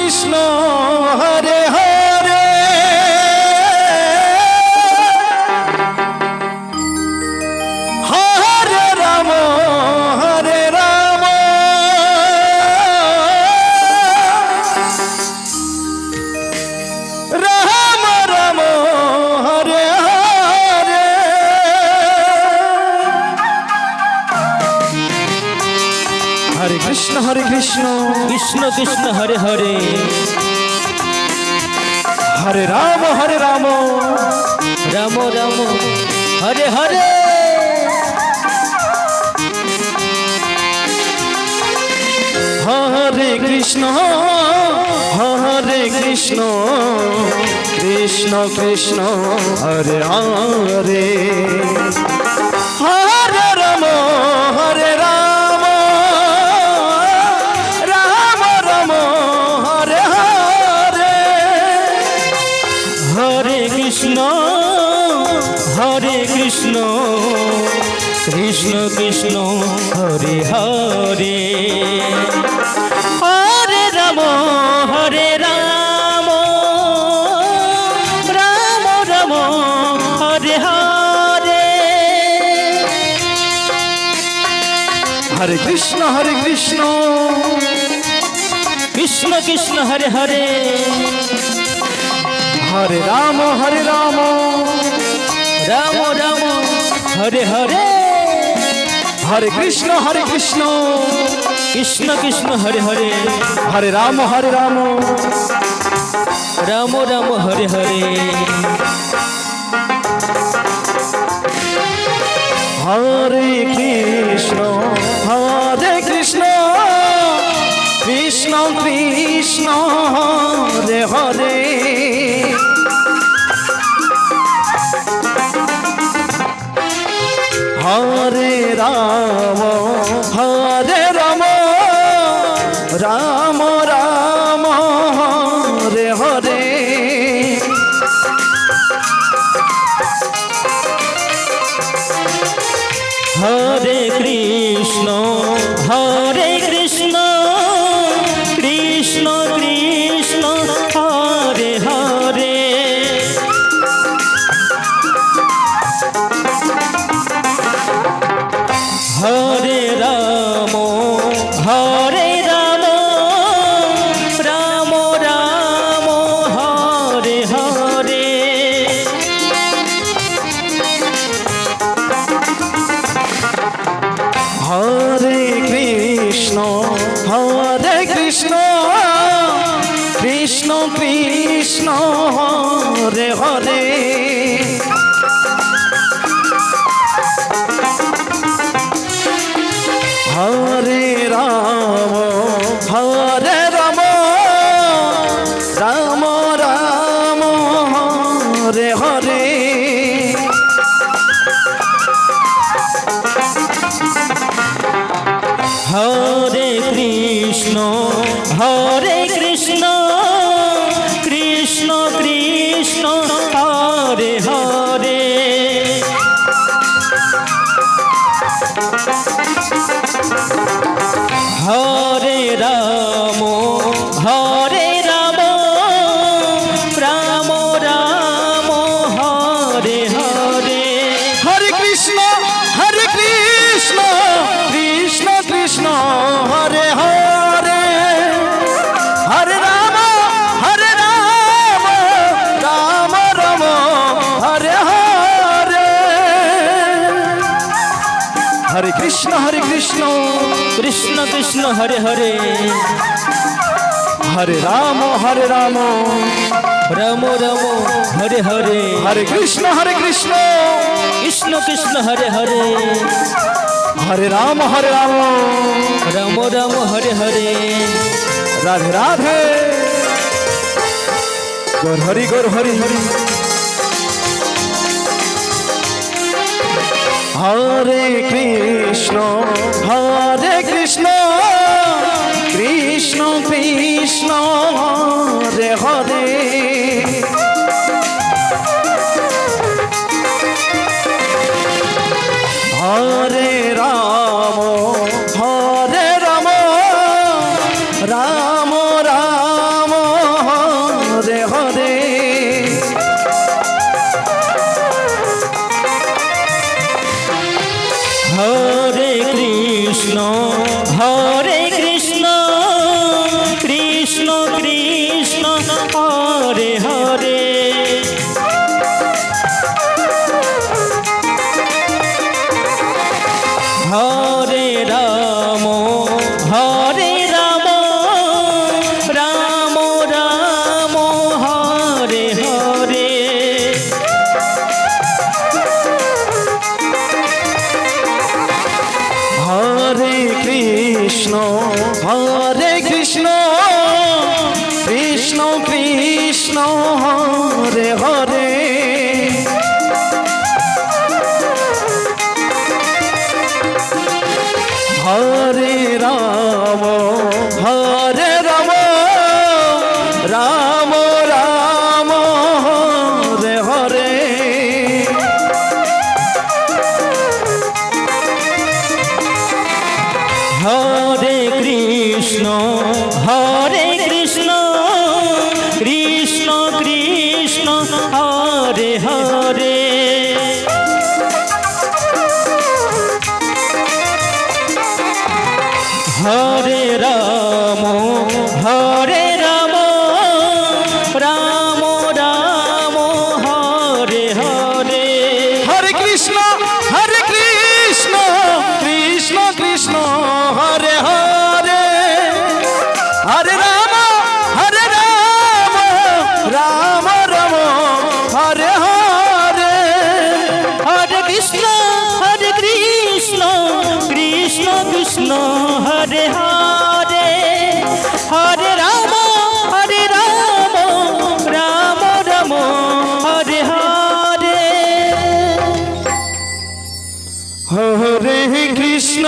Krishna Hare Hare Hare Ram Hare Ram Ram Ram Hare Hare Hare Krishna Krishna Krishna Hare Hare Hare Ram Ram Ram Hare Hare Hare Krishna Krishna Krishna Hare Hare Hare Ram Hare Ram Ram Ram Hare Hare Hare Krishna Krishna Krishna Hare Hare Hare Ram Ram Ram Hare Hare Hare Krishna Krishna Krishna Hare Hare Hare Ram Ram Ram Hare Hare Hare Krishna Krishna Krishna Hare Hare Hare Ram Ram Ram Hare Hare Hare Krishna Krishna Krishna Hare Hare Hare Ram Ram Ram Hare Hare Hare Krishna Krishna Krishna Hare Hare Hare Ram Ram Ram Hare Hare Hare Krishna Krishna Krishna Hare Hare Hare Ram Ram Ram Hare Hare Hare Krishna Krishna Krishna Hare Hare Hare Ram Ram Ram Hare Hare Hare Krishna Krishna Krishna Hare Hare Hare Ram Ram Ram Hare Hare Hare Krishna Krishna Hare Hare Hare Ram Ram Ram Hare Hare Hare Krishna Krishna Krishna Hare Hare Hare Ram Ram Ram Hare Hare Radhe Radhe Gour Hari Hari Hare Krishna Krishna Krishna Hare Hare Hare Ram Ram Ram Hare Hare Hare Ram Hare Ram Ram Ram Hare Hare Hare Krishna Krishna Krishna Hare Hare Hare Ram Ram Ram Hare Hare Hare Krishna Krishna Krishna Hare Hare Hare Ram Ram Ram Hare Hare Hare Krishna Krishna Krishna Hare Hare Hare Ram Ram Ram Hare Hare Hare Krishna